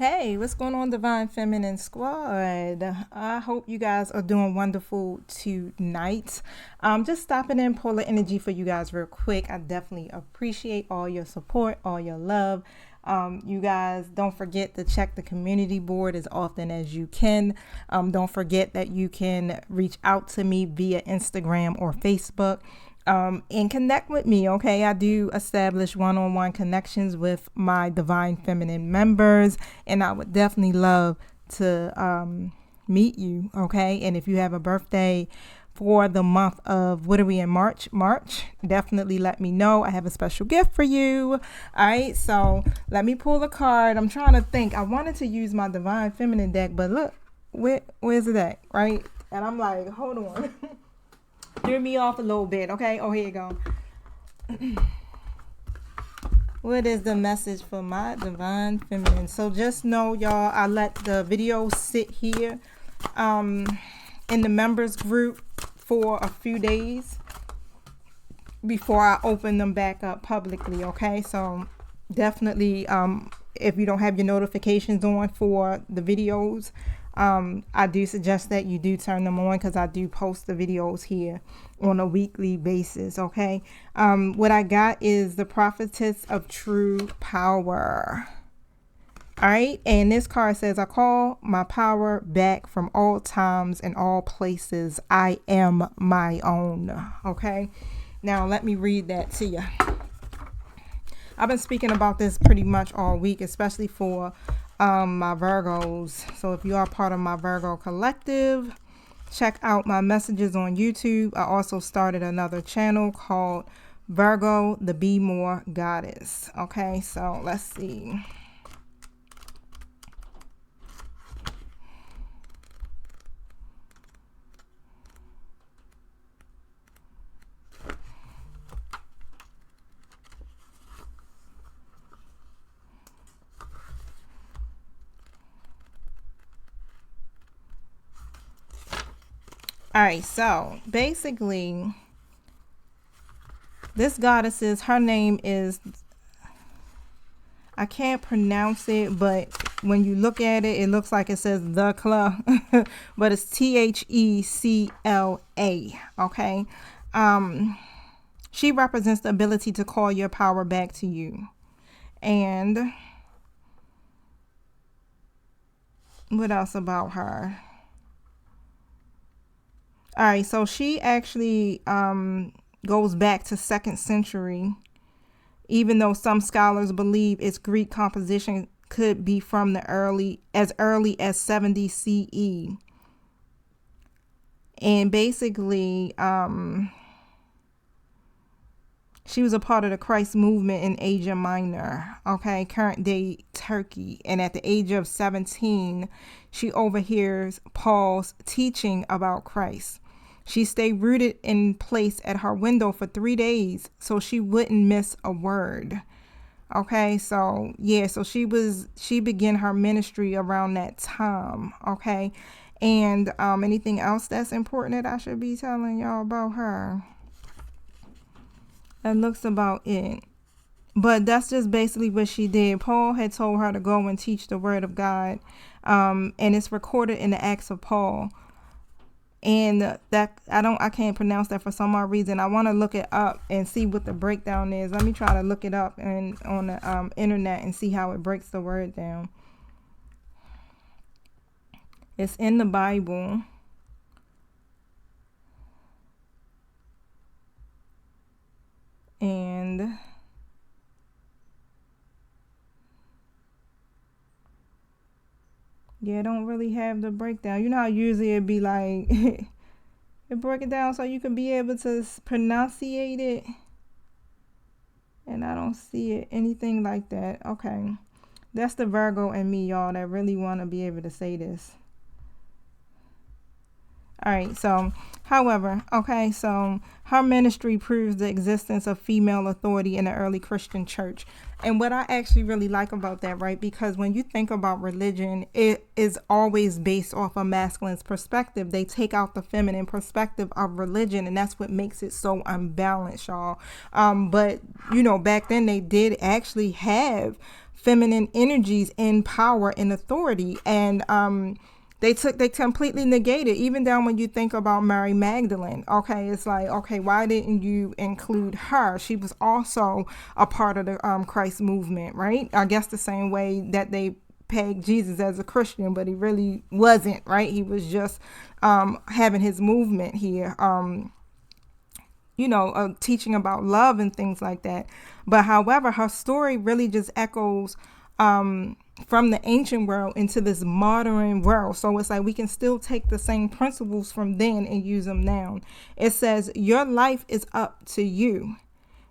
Hey, what's going on, Divine Feminine Squad? I hope you guys are doing wonderful tonight. Just stopping in, pulling energy for you guys real quick. I definitely appreciate all your support, all your love. You guys don't forget to check the community board as often as you can. Don't forget that you can reach out to me via Instagram or Facebook. And connect with me, okay? I do establish one-on-one connections with my Divine Feminine members, and I would definitely love to meet you, okay? And if you have a birthday for the month of, what are we in, March, definitely let me know. I have a special gift for you. All right, so let me pull a card. I'm trying to think. I wanted to use my Divine Feminine deck, but look, where's the deck, right? And I'm like, hold on. Threw me off a little bit, okay? Oh, here you go. What is the message for my Divine Feminine? So just know, y'all, I let the video sit here in the members group for a few days before I open them back up publicly, okay? So definitely, if you don't have your notifications on for the videos, I do suggest that you do turn them on, because I do post the videos here on a weekly basis, okay? What I got is the Prophetess of True Power. All right, and this card says, I call my power back from all times and all places. I am my own, okay? Now, let me read that to you. I've been speaking about this pretty much all week, especially for my Virgos. So if you are part of my Virgo collective, check out my messages on YouTube. I also started another channel called Virgo, the Be More Goddess. Okay, so let's see. All right, so basically, this goddess her name is, I can't pronounce it, but when you look at it, it looks like it says the Cla, but it's Thecla, okay? She represents the ability to call your power back to you. And what else about her? All right, so she actually goes back to 2nd century, even though some scholars believe its Greek composition could be from the early as 70 CE. And basically, she was a part of the Christ movement in Asia Minor, okay, current day Turkey. And at the age of 17, she overhears Paul's teaching about Christ. She stayed rooted in place at her window for 3 days so she wouldn't miss a word. Okay, so yeah, so she began her ministry around that time. Okay, and anything else that's important that I should be telling y'all about her? That looks about it. But that's just basically what she did. Paul had told her to go and teach the word of God, and it's recorded in the Acts of Paul. And that I can't pronounce that for some odd reason. I want to look it up and see what the breakdown is. Let me try to look it up and on the internet and see how it breaks the word down. It's in the Bible. And yeah, I don't really have the breakdown. You know how usually it'd be like, it break it down so you can be able to pronunciate it. And I don't see it, anything like that. Okay. That's the Virgo and me, y'all, that really want to be able to say this. All right, so However, okay, so her ministry proves the existence of female authority in the early Christian church. And what I actually really like about that, right? Because when you think about religion, it is always based off a masculine's perspective. They take out the feminine perspective of religion, and that's what makes it so unbalanced, y'all. But, back then they did actually have feminine energies in power and authority. And, they completely negated, even down when you think about Mary Magdalene. Okay, it's like, okay, why didn't you include her? She was also a part of the Christ movement, right? I guess the same way that they pegged Jesus as a Christian, but he really wasn't, right? He was just having his movement here, teaching about love and things like that. But however, her story really just echoes from the ancient world into this modern world. So it's like we can still take the same principles from then and use them now. It says, your life is up to you.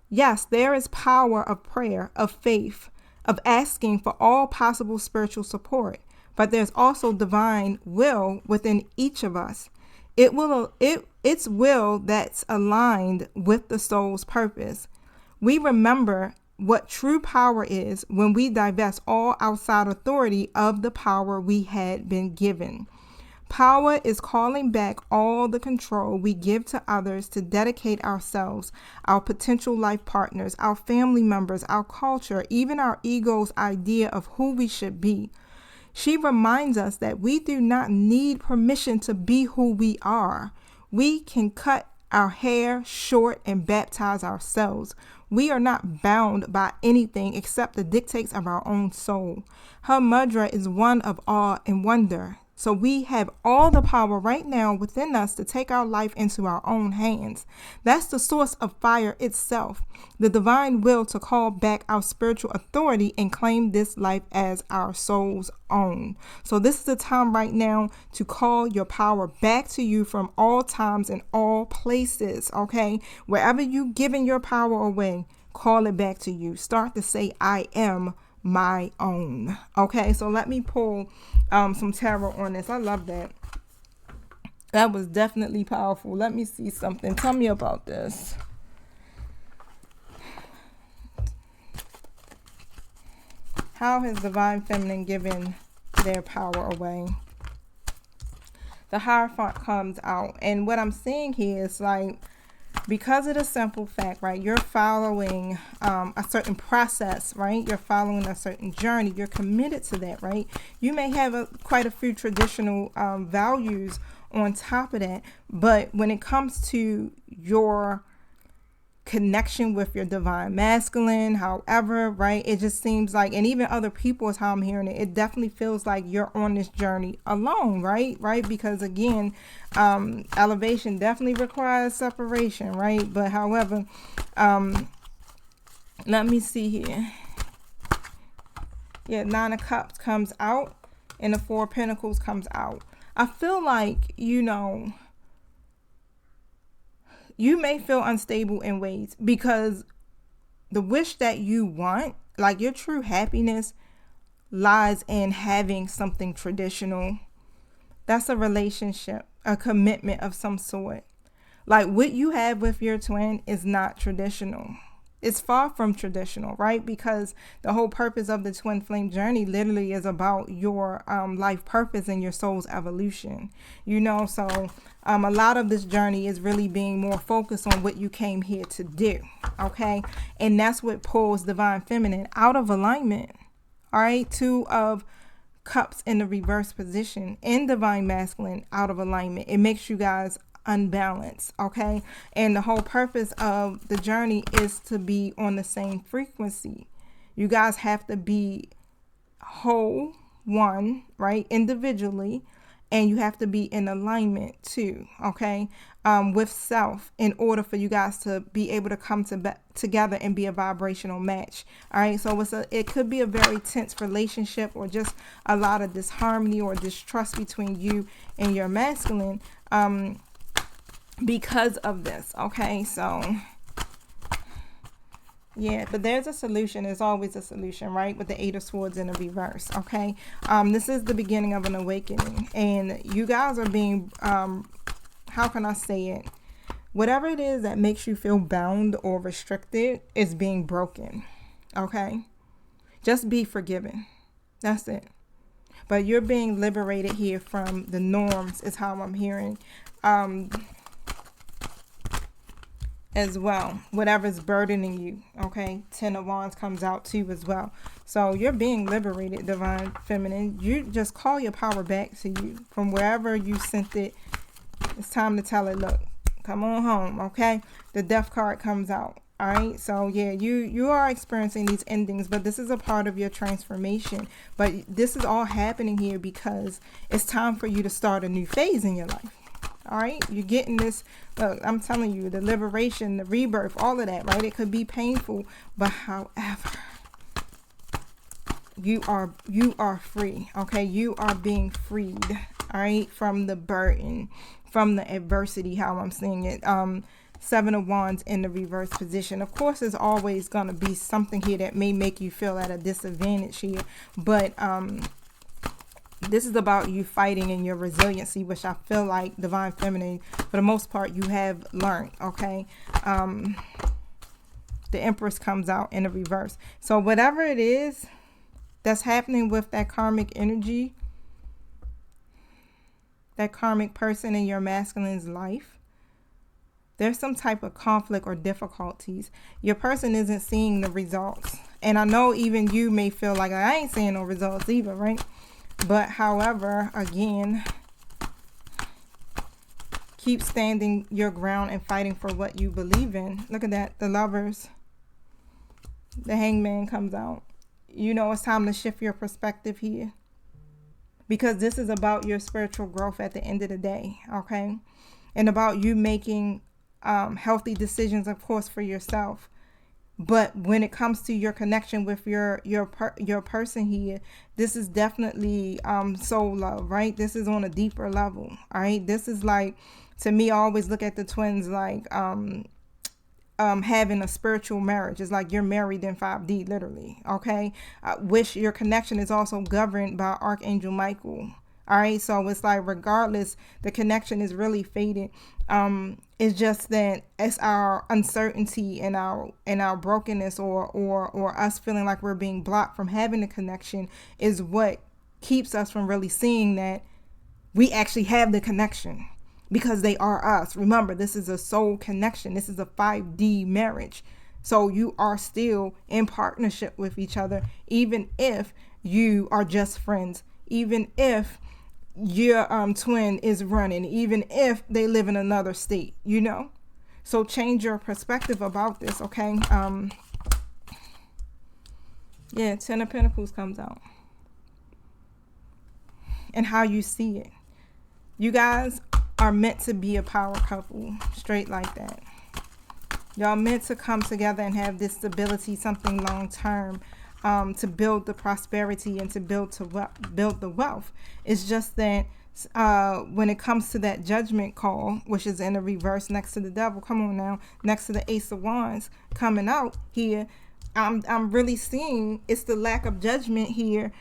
Yes, there is power of prayer, of faith, of asking for all possible spiritual support, but there's also divine will within each of us. It's will that's aligned with the soul's purpose. We remember what true power is when we divest all outside authority of the power we had been given. Power is calling back all the control we give to others to dedicate ourselves, our potential life partners, our family members, our culture, even our ego's idea of who we should be. She reminds us that we do not need permission to be who we are. We can cut our hair short and baptize ourselves. We are not bound by anything except the dictates of our own soul. Her mudra is one of awe and wonder. So we have all the power right now within us to take our life into our own hands. That's the source of fire itself, the divine will to call back our spiritual authority and claim this life as our soul's own. So this is the time right now to call your power back to you from all times and all places, okay? Wherever you've given your power away, call it back to you. Start to say, I am my own. Okay, so let me pull some tarot on this. I love that. That was definitely powerful. Let me see something. Tell me about this. How has divine feminine given their power away? The Hierophant comes out, and what I'm seeing here is like, because of the simple fact, right, you're following a certain process, right? You're following a certain journey. You're committed to that, right? You may have quite a few traditional values on top of that, but when it comes to your connection with your divine masculine, however, right, it just seems like, and even other people is how I'm hearing it, it definitely feels like you're on this journey alone, right? Because again, elevation definitely requires separation, right? But however, let me see here. Yeah, Nine of Cups comes out and the Four of Pentacles comes out. I feel like, you may feel unstable in ways because the wish that you want, like your true happiness, lies in having something traditional. That's a relationship, a commitment of some sort. Like what you have with your twin is not traditional. It's far from traditional, right? Because the whole purpose of the twin flame journey literally is about your life purpose and your soul's evolution. So a lot of this journey is really being more focused on what you came here to do, okay? And that's what pulls divine feminine out of alignment, all right? Two of Cups in the reverse position, and divine masculine out of alignment. It makes you guys unbalanced, okay? And the whole purpose of the journey is to be on the same frequency. You guys have to be whole, one, right, individually, and you have to be in alignment too, okay, with self, in order for you guys to be able to come together and be a vibrational match. All right, so it could be a very tense relationship, or just a lot of disharmony or distrust between you and your masculine because of this, okay? So yeah, but there's a solution. There's always a solution, right? With the Eight of Swords in the reverse, okay? This is the beginning of an awakening, and you guys are being how can I say it? Whatever it is that makes you feel bound or restricted is being broken. Okay? Just be forgiven. That's it. But you're being liberated here from the norms is how I'm hearing. As well, whatever's burdening you. Okay, 10 of Wands comes out too as well. So you're being liberated, Divine Feminine. You just call your power back to you from wherever you sent it. It's time to tell it, look, come on home. Okay, the Death card comes out. All right, so yeah, you are experiencing these endings, but this is a part of your transformation. But this is all happening here because it's time for you to start a new phase in your life. All right, you're getting this. Look, I'm telling you, the liberation, the rebirth, all of that, right? It could be painful, but however, you are free. Okay, you are being freed. All right, from the burden, from the adversity. How I'm seeing it. 7 of Wands in the reverse position. Of course, there's always gonna be something here that may make you feel at a disadvantage here, but this is about you fighting and your resiliency, which I feel like, Divine Feminine, for the most part, you have learned, okay? The Empress comes out in the reverse. So whatever it is that's happening with that karmic energy, that karmic person in your masculine's life, there's some type of conflict or difficulties. Your person isn't seeing the results. And I know even you may feel like, I ain't seeing no results either, right? But however, again, keep standing your ground and fighting for what you believe in. Look at that. The Lovers. The Hangman comes out. You know it's time to shift your perspective here. Because this is about your spiritual growth at the end of the day. Okay? And about you making healthy decisions, of course, for yourself. But when it comes to your connection with your person here, this is definitely soul love, right? This is on a deeper level, all right? This is like, to me, I always look at the twins like having a spiritual marriage. It's like you're married in 5D, literally, okay? Which your connection is also governed by Archangel Michael. All right, so it's like regardless, the connection is really faded. It's just that it's our uncertainty and our brokenness or us feeling like we're being blocked from having a connection is what keeps us from really seeing that we actually have the connection, because they are us. Remember, this is a soul connection. This is a 5D marriage. So you are still in partnership with each other, even if you are just friends, even if your twin is running, even if they live in another state, you know. So change your perspective about this, okay? Yeah, 10 of Pentacles comes out. And how you see it. You guys are meant to be a power couple, straight like that. Y'all meant to come together and have this stability, something long term. To build the prosperity and to build the wealth. It's just that when it comes to that judgment call, which is in the reverse next to the Devil, come on now, next to the Ace of Wands coming out here, I'm really seeing it's the lack of judgment here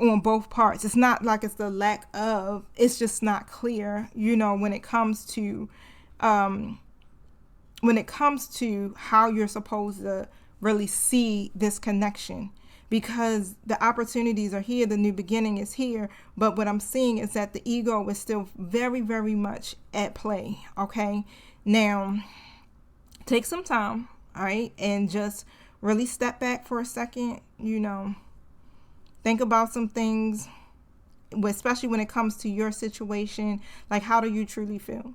on both parts. It's not like it's the lack of, it's just not clear, you know, when it comes to how you're supposed to really see this connection. Because the opportunities are here, the new beginning is here, but what I'm seeing is that the ego is still very, very much at play, okay? Now, take some time, all right, and just really step back for a second, you know, think about some things, especially when it comes to your situation, like how do you truly feel?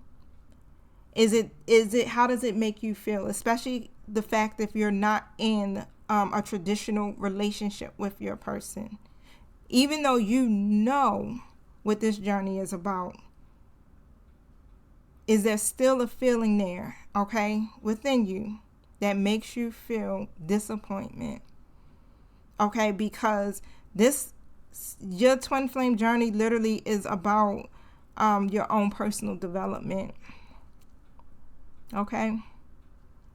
Is it, how does it make you feel? Especially the fact if you're not in a traditional relationship with your person. Even though you know what this journey is about, is there still a feeling there, okay, within you that makes you feel disappointment? Okay, because your twin flame journey literally is about your own personal development. Okay?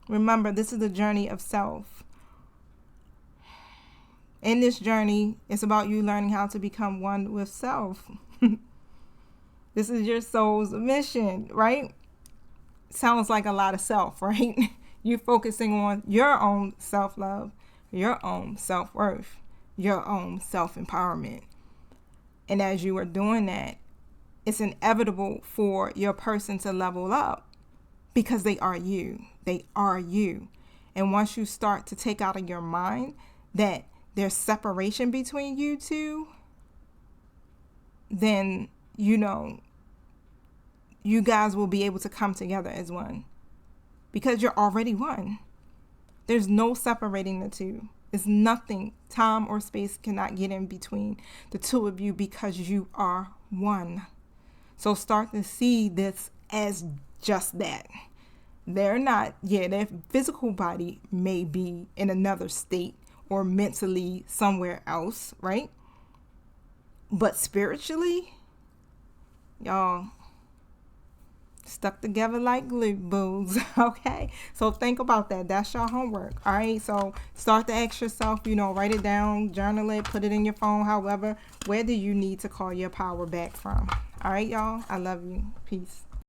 Remember, this is a journey of self. In this journey, it's about you learning how to become one with self. This is your soul's mission, right? sounds like a lot of self, right? You're focusing on your own self-love, your own self-worth, your own self-empowerment. And as you are doing that, it's inevitable for your person to level up because they are you. They are you. And once you start to take out of your mind that there's separation between you two, then, you know, you guys will be able to come together as one because you're already one. There's no separating the two. It's nothing. Time or space cannot get in between the two of you because you are one. So start to see this as just that. They're not, their physical body may be in another state or mentally somewhere else, right? But spiritually, y'all stuck together like glue, boos. Okay, so think about that. That's your homework. All right, so start to ask yourself, you know, write it down, journal it, put it in your phone. However, where do you need to call your power back from? All right, y'all, I love you. Peace.